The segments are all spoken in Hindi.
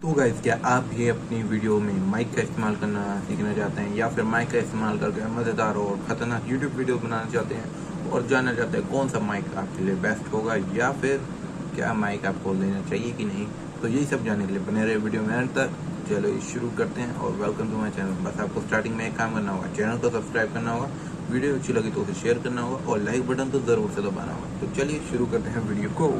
तो गाइस, क्या आप भी अपनी वीडियो में माइक का इस्तेमाल करना सीखना चाहते हैं या फिर माइक का इस्तेमाल करके मज़ेदार और ख़तरनाक यूट्यूब वीडियो बनाना चाहते हैं और जानना चाहते हैं कौन सा माइक आपके लिए बेस्ट होगा या फिर क्या माइक आपको लेना चाहिए कि नहीं? तो यही सब जानने के लिए बने रहे वीडियो में अंत तक। चलो शुरू करते हैं और वेलकम टू माई चैनल। बस आपको स्टार्टिंग में एक काम करना होगा, चैनल को सब्सक्राइब करना होगा, वीडियो अच्छी लगी तो उसे शेयर करना होगा और लाइक बटन तो ज़रूर से दबाना होगा। तो चलिए शुरू करते हैं वीडियो को।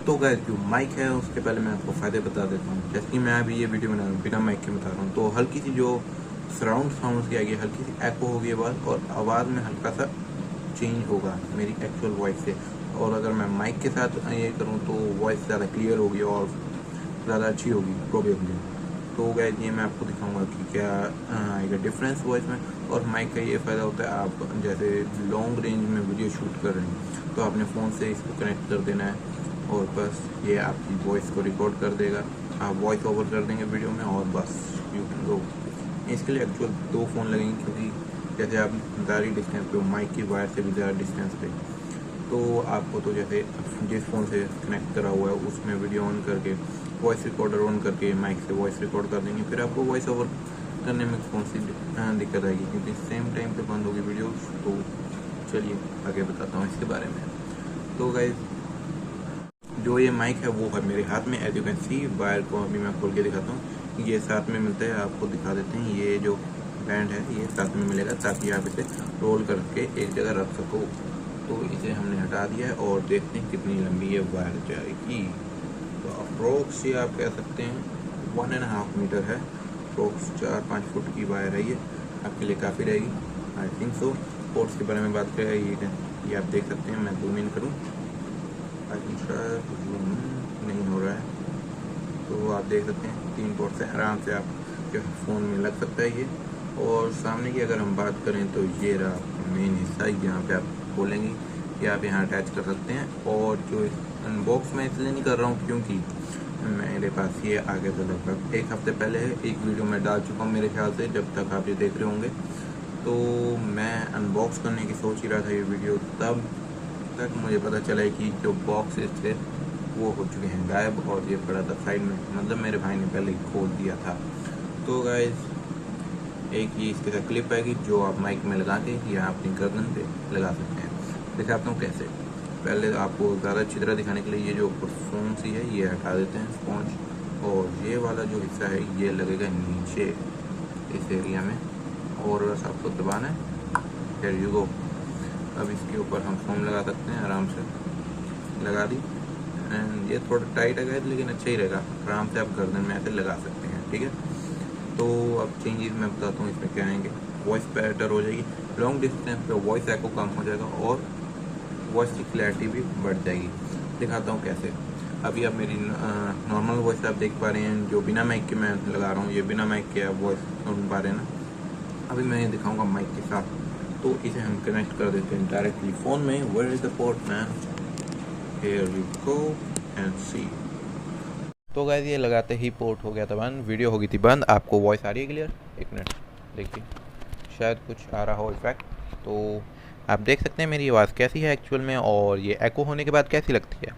तो गाइस, जो माइक है उसके पहले मैं आपको फ़ायदे बता देता हूँ। जैसे कि मैं अभी ये वीडियो बना रहा हूँ बिना माइक के बता रहा हूँ, तो हल्की सी जो सराउंड साउंड की आएगी, हल्की सी एको होगी आवाज़ और आवाज़ में हल्का सा चेंज होगा मेरी एक्चुअल वॉइस से। और अगर मैं माइक के साथ ये करूँ तो वॉइस ज़्यादा क्लियर होगी और ज़्यादा अच्छी होगी प्रोबेबली। तो गाइस, ये मैं आपको दिखाऊंगा कि क्या आएगा डिफरेंस वॉइस में। और माइक का ये फ़ायदा होता है, आप जैसे लॉन्ग रेंज में वीडियो शूट कर रहे हैं तो आपने फ़ोन से इसको कनेक्ट कर देना है और बस ये आपकी वॉइस को रिकॉर्ड कर देगा। आप वॉइस ओवर कर देंगे वीडियो में और बस यू कैन गो। इसके लिए एक्चुअल 2 फ़ोन लगेंगे, क्योंकि जैसे आप ज़्यादा डिस्टेंस पे हो, माइक की वायर से भी ज़्यादा डिस्टेंस पे, तो आपको तो जैसे जिस फ़ोन से कनेक्ट करा हुआ है उसमें वीडियो ऑन करके वॉइस रिकॉर्डर ऑन करके माइक से वॉइस रिकॉर्ड कर देंगे, फिर आपको वॉइस ओवर करने में कौन सी दिक्कत आएगी, क्योंकि सेम टाइम पे बंद होगी वीडियो। तो चलिए आगे बताता हूँ इसके बारे में। तो गाइस, जो ये माइक है वो है मेरे हाथ में, as you can see. Wire को अभी मैं खोल के दिखाता हूँ, ये साथ में मिलता है, आपको दिखा देते हैं। ये जो बैंड है ये साथ में मिलेगा ताकि आप इसे रोल करके एक जगह रख सको। तो इसे हमने हटा दिया है और देखते हैं कितनी लंबी ये वायर जाएगी। तो अप्रोक्स ये आप कह सकते हैं 1.5 मीटर है, अप्रोक्स 4-5 फुट की वायर है। ये आपके लिए काफ़ी रहेगी, आई थिंक सो। पोर्ट्स के बारे में बात करें, ये आप देख सकते हैं। मैं जूम इन करूँ, जूम नहीं हो रहा है, तो आप देख सकते हैं 3 पोर्ट से आराम से आपके फ़ोन में लग सकता है ये। और सामने की अगर हम बात करें तो ये रहा मेन हिस्सा, यहाँ पे आप खोलेंगे कि आप यहाँ अटैच कर सकते हैं। और जो अनबॉक्स मैं इसलिए नहीं कर रहा हूँ क्योंकि मेरे पास ये आगे तो लगभग 1 हफ्ते पहले है, एक वीडियो मैं डाल चुका हूँ मेरे ख्याल से, जब तक आप ये देख रहे होंगे। तो मैं अनबॉक्स करने की सोच ही रहा था ये वीडियो, तब तक मुझे पता चला है कि जो बॉक्सेस थे वो हो चुके हैं गायब और ये पड़ा था साइड में, मतलब मेरे भाई ने पहले ही खोल दिया था। तो गाइस, एक ये इसके साथ क्लिप आएगी जो आप माइक में लगा के या अपनी गर्दन पे लगा सकते हैं। दिखाता हूँ कैसे। पहले आपको ज़्यादा अच्छी तरह दिखाने के लिए ये जो फोन सी है ये हटा देते हैं, स्पॉन्ज, और ये वाला जो हिस्सा है ये लगेगा नीचे इस एरिया में और बस आपको दबाना है, हियर यू गो। अब इसके ऊपर हम फोम लगा सकते हैं, आराम से लगा दी। एंड ये थोड़ा टाइट है लेकिन अच्छा ही रहेगा, आराम से आप गर्दन में ऐसे लगा सकते हैं, ठीक है। तो अब चेंजेस मैं बताता हूँ इसमें क्या आएंगे। वॉइस बेटर हो जाएगी, लॉन्ग डिस्टेंस पे वॉइस एको कम हो जाएगा और वॉइस की क्लैरिटी भी बढ़ जाएगी। दिखाता हूँ कैसे। अभी आप मेरी नॉर्मल वॉइस आप देख पा रहे हैं, जो बिना माइक के मैं लगा रहा हूँ, ये बिना माइक के आप वॉइस सुन पा रहे हैं ना। अभी मैं ये दिखाऊंगा माइक के साथ, तो इसे हम कनेक्ट कर देते हैं डायरेक्टली फ़ोन में। Where is the port man, here we go and see. तो गाइस, ये लगाते ही पोर्ट हो गया था बंद, वीडियो हो गई थी बंद। आपको वॉइस आ रही है क्लियर? एक मिनट देखिए, शायद कुछ आ रहा हो इफेक्ट। तो आप देख सकते हैं मेरी आवाज़ कैसी है एक्चुअल में और ये एको होने के बाद कैसी लगती है।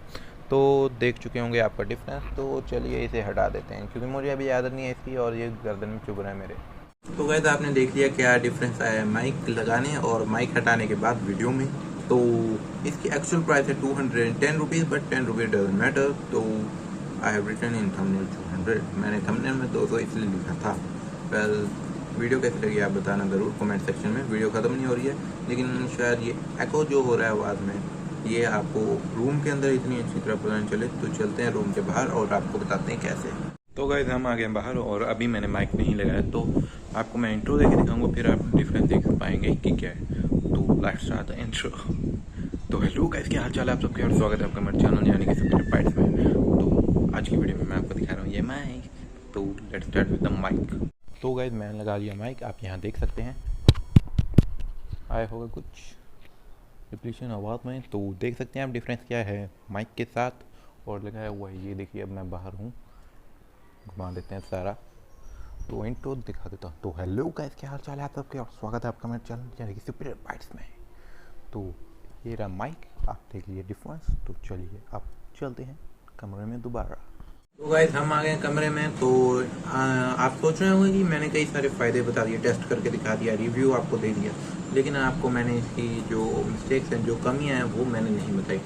तो देख चुके होंगे आपका डिफरेंस। तो चलिए इसे हटा देते हैं क्योंकि मुझे अभी आदत नहीं है इसकी और ये गर्दन में चुभ रहा है मेरे। तो गाइस, आपने देख लिया क्या डिफरेंस आया है माइक लगाने और माइक हटाने के बाद वीडियो में। तो इसकी एक्चुअल प्राइस है 210 rupees, but 10 rupees doesn't matter. तो I have written in thumbnail 200। मैंने थंबनेल में 200 इसलिए लिखा था। वेल, वीडियो कैसी लगी आप बताना ज़रूर कमेंट सेक्शन में। वीडियो ख़त्म नहीं हो रही है, लेकिन शायद ये एको जो हो रहा है आवाज़ में, ये आपको रूम के अंदर इतनी अच्छी तरह पता नहीं चले। तो चलते हैं रूम के बाहर और आपको बताते हैं कैसे। तो गाइस, हम आ गए बाहर और अभी मैंने माइक नहीं लगाया, तो आपको मैं इंट्रो देके दिखाऊंगा, फिर आप डिफरेंस देख पाएंगे कि क्या है। तो लेट्स स्टार्ट द इंट्रो। तो हेलो गाइस, क्या हाल चाल है आप सबके, और स्वागत है आपका मेरे चैनल यानी कि सुपर पाइट्स में। तो आज की वीडियो में मैं आपको दिखा रहा हूँ ये माइक। तो let's start with the mic. तो गाइस, मैंने लगा लिया माइक, आप यहाँ देख सकते हैं आया होगा कुछ रिप्लेशन आवाज़ में। तो देख सकते हैं आप डिफरेंस क्या है माइक के साथ और लगाया हुआ है। ये देखिए, अब मैं बाहर हूँ, घुमा देते हैं सारा, तो इंट्रो दिखा देता हूँ। तो हेलो गाइस, क्या हाल चाल है आप सबके, और स्वागत है आपका मेरे चैनल यानी कि सुपर बाइट्स में। तो ये रहा माइक, आप देख लीजिए डिफरेंस। तो चलिए अब चलते हैं कमरे में दोबारा। तो गाइस हम आ गए कमरे में। तो आप सोच रहे होंगे कि मैंने कई सारे फ़ायदे बता दिए, टेस्ट करके दिखा दिया, रिव्यू आपको दे दिया, लेकिन आपको मैंने इसकी जो मिस्टेक्स हैं, जो कमियां हैं, वो मैंने नहीं बताई।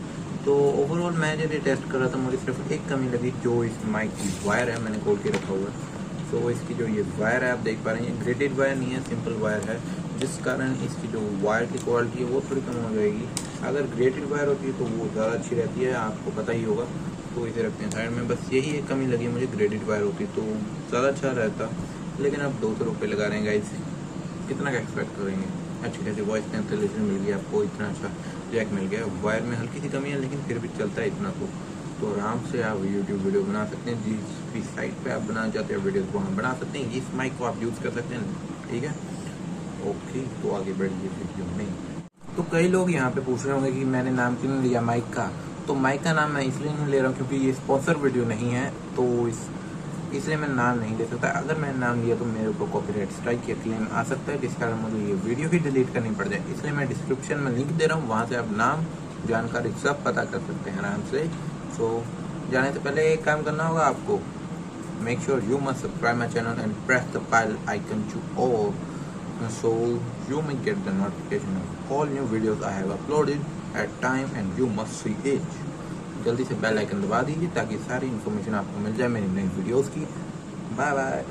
तो ओवरऑल मैं जब ये टेस्ट कर रहा था, मुझे सिर्फ एक कमी लगी, जो इस माइक की वायर है, मैंने खोल के रखा हुआ है। तो इसकी जो ये वायर है, आप देख पा रहे हैं, ग्रेडेड वायर नहीं है, सिंपल वायर है, जिस कारण इसकी जो वायर की क्वालिटी है वो थोड़ी कम हो जाएगी। अगर ग्रेडेड वायर होती है तो वो ज़्यादा अच्छी रहती है, आपको पता ही होगा। तो इसे रखते हैं साइड में। बस यही एक कमी लगी मुझे, ग्रेडेड वायर होती तो ज़्यादा अच्छा रहता, लेकिन अब 200 रुपये लगा रहे हैं गाइस, कितना का एक्सपेक्ट करेंगे। अच्छी खासी वॉइस कैंसलेशन मिल गया आपको, इतना अच्छा जैक मिल गया। वायर में हल्की सी कमी है, लेकिन फिर भी चलता है इतना। तो आराम से आप यूट्यूब वीडियो बना सकते हैं, जिस भी साइट पे आप बनाना चाहते हैं वीडियोस वहाँ बना सकते हैं। इस माइक को आप यूज़ कर सकते हैं, ठीक है। ओके, तो आगे बढ़िए वीडियो में। तो कई लोग यहाँ पे पूछ रहे होंगे कि मैंने नाम क्यों नहीं लिया माइक का। तो माइक का नाम मैं इसलिए नहीं ले रहा हूँ क्योंकि ये स्पॉन्सर वीडियो नहीं है, तो इसलिए मैं नाम नहीं ले सकता। अगर मैंने नाम लिया तो मेरे ऊपर कॉपीराइट स्ट्राइक या क्लेम आ सकता है, जिस कारण मुझे ये वीडियो ही डिलीट करनी पड़ जाए। इसलिए मैं डिस्क्रिप्शन में लिंक दे रहा हूँ, वहाँ से आप नाम, जानकारी सब पता कर सकते हैं आराम से। सो जाने से पहले एक काम करना होगा आपको, make sure you must subscribe my channel and press the bell icon to all, so you may get the notification of all new videos I have uploaded at time and you must see it. जल्दी से बेल आइकन दबा दीजिए ताकि सारी इन्फॉर्मेशन आपको मिल जाए मेरी नई वीडियोस की। Bye bye.